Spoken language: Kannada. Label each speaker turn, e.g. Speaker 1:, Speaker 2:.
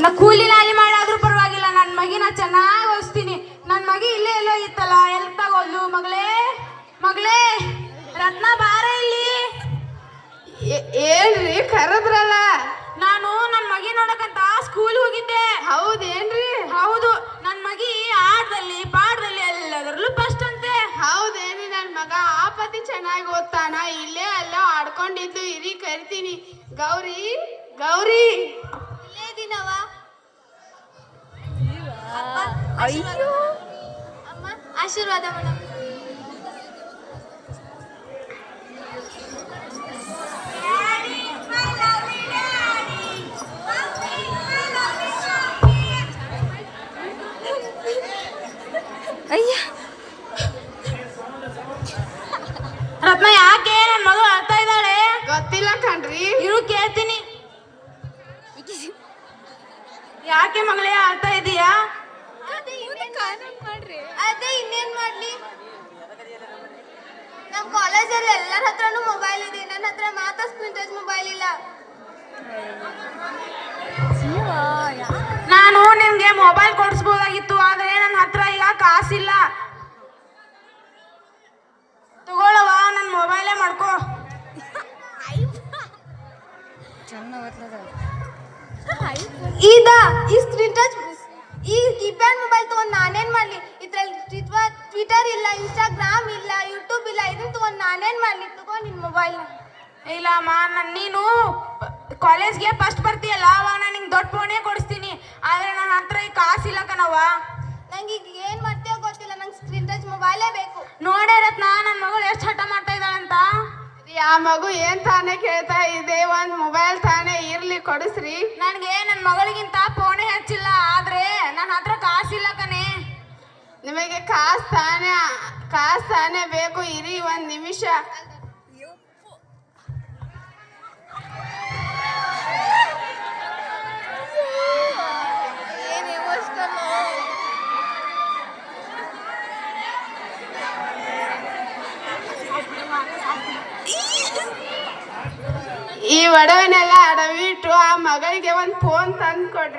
Speaker 1: ನಾ ಕೂಲಿ ನಾಲಿ ಮಾಡಾದ್ರೂ ಪರವಾಗಿಲ್ಲ, ನನ್ನ ಮಗಿನ ಚೆನ್ನಾಗಿ ಓದಿಸ್ತೀನಿ. ನನ್ನ ಮಗಿ ಇಲ್ಲೇ ಎಲ್ಲೋ ಇತ್ತಲ್ಲ, ಎಲ್ಲಿ ತಗೋದ್ಲು? ಮಗಳೇ ಮಗಳೇ ರತ್ನ ಬಾರ ಇಲ್ಲಿ.
Speaker 2: ಏನ್ರಿ ಕರೆದ್ರಲ್ಲ?
Speaker 1: ನಾನು ನನ್ನ ಮಗಿ ನೋಡಕಂತ ಸ್ಕೂಲ್ ಹೋಗಿದ್ದೆ.
Speaker 2: ಹೌದೇನ್ರಿ?
Speaker 1: ಹೌದು, ನನ್ನ ಮಗಿ ಆಟದಲ್ಲಿ ಪಾಠದಲ್ಲಿ ಎಲ್ಲದರಲ್ಲೂ ಫಸ್ಟ್ ಅಂತೆ.
Speaker 2: ಹೌದೇನ್ರಿ? ನನ್ನ ಮಗ ಆಪತಿ ಚೆನ್ನಾಗಿ ಓದ್ತಾನ. ಇಲ್ಲೇ ಎಲ್ಲ ಆಡ್ಕೊಂಡಿದ್ದು ಇರಿ, ಕರಿತೀನಿ. ಗೌರಿ ಗೌರಿ
Speaker 3: ಇಲ್ಲೇ ದಿನವ.
Speaker 4: ಅಯ್ಯೋ
Speaker 3: ಅಮ್ಮ ಆಶೀರ್ವಾದ ಮೇಡಮ್.
Speaker 4: ಅಯ್ಯ
Speaker 1: ರತ್ನ ಯಾಕೆ ನನ್ನ ಮಗಳು ಅಳ್ತಾ ಇದ್ದಾಳೆ?
Speaker 2: ಗೊತ್ತಿಲ್ಲ ಕಣ್ರಿ.
Speaker 1: ಇರು ಕೇಳ್ತೀನಿ. ಯಾಕೆ ಮಗಳೇ ಅಳ್ತಾ ಇದೀಯಾ?
Speaker 3: ಅದೇ ಇನ್ನೇನ್ ಮಾಡ್ಲಿ, ನಮ್ ಕಾಲೇಜಲ್ಲಿ ಎಲ್ಲರ ಹತ್ರನೂ ಮೊಬೈಲ್ ಇದೆ, ನನ್ನ ಹತ್ರ ಮಾತ್ರ ಸ್ಕ್ರೀನ್ ಟಚ್ ಮೊಬೈಲ್ ಇಲ್ಲ.
Speaker 1: ನಾನು ನಿಮ್ಗೆ ಮೊಬೈಲ್ ಕೊಡಿಸ್ಬೋದಾಗಿತ್ತು, ಆದ್ರೆ ನನ್ನ ಹತ್ರ ಈಗ ಕಾಸಿಲ್ಲ. ತಗೊಳವ, ನನ್ನ ಮೊಬೈಲೇ ಮಾಡ್ಕೋ.
Speaker 3: ಈ ಸ್ಕ್ರೀನ್ ಟಚ್ ಈ ಕೀಪ್ಯಾಡ್ ಮೊಬೈಲ್ ತಗೊಂಡ್ ನಾನೇನ್ ಮಾಡ್ಲಿ? ಇದ್ರಲ್ಲಿ ಟ್ವಿಟರ್ ಇಲ್ಲ, ಇನ್ಸ್ಟಾಗ್ರಾಮ್ ಇಲ್ಲ, ಯೂಟ್ಯೂಬ್ ಇಲ್ಲ. ಇದನ್ನ ತಗೊಂಡ್ ನಾನೇನ್ ಮಾಡ್ಲಿ? ತಗೊಂಡ್ ನಿನ್ ಮೊಬೈಲ್.
Speaker 1: ಇಲ್ಲ ಅಮ್ಮ, ನೀನು ಕಾಲೇಜ್ಗೆ ಫಸ್ಟ್ ಬರ್ತೀಯಲ್ಲ, ಅವಾಗ ನಾನು ನಿಂಗೆ ದೊಡ್ಡ ಫೋನೇ ಕೊಡಿಸ್ತೀನಿ. ಆದ್ರೆ ನನ್ನ ಹತ್ರ ಈಗ ಕಾಸಿಲ್ಲ ಕಣವ್ವ.
Speaker 3: ನಂಗೆ ಈಗ ಏನ್ ಮಾಡ್ತೀಯೋ ಗೊತ್ತಿಲ್ಲ, ನಂಗೆ ಸ್ಕ್ರೀನ್ ಟಚ್ ಮೊಬೈಲೇ ಬೇಕು.
Speaker 1: ನೋಡೇ ರತ್ನ, ನನ್ನ ಮಗಳು ಎಷ್ಟು ಹಠ ಮಾಡ್ತಾ ಇದ್ದಾಳಂತ.
Speaker 2: ಆ ಮಗು ಏನ್ ತಾನೇ ಕೇಳ್ತಾ ಇದೆ? ಒಂದ್ ಮೊಬೈಲ್ ತಾನೇ ಇರ್ಲಿ, ಕೊಡಿಸ್ರಿ.
Speaker 1: ನನಗೆ ನನ್ನ ಮಗಳಿಗಿಂತ ಫೋನೇ ಹಚ್ಚಿಲ್ಲ, ಆದ್ರೆ ನನ್ನ ಹತ್ರ ಕಾಸಿಲ್ಲ ಕಣೆ.
Speaker 2: ನಿಮಗೆ ಕಾಸ್ ತಾನೇ ಬೇಕು, ಇರಿ ಒಂದ್ ನಿಮಿಷ. ಈ ಒಡವೆನೆಲ್ಲ ಅಡವಿಟ್ಟು ಆ ಮಗಳಿಗೆ ಒಂದ್ ಫೋನ್ ತಂದು ಕೊಡ್ರಿ.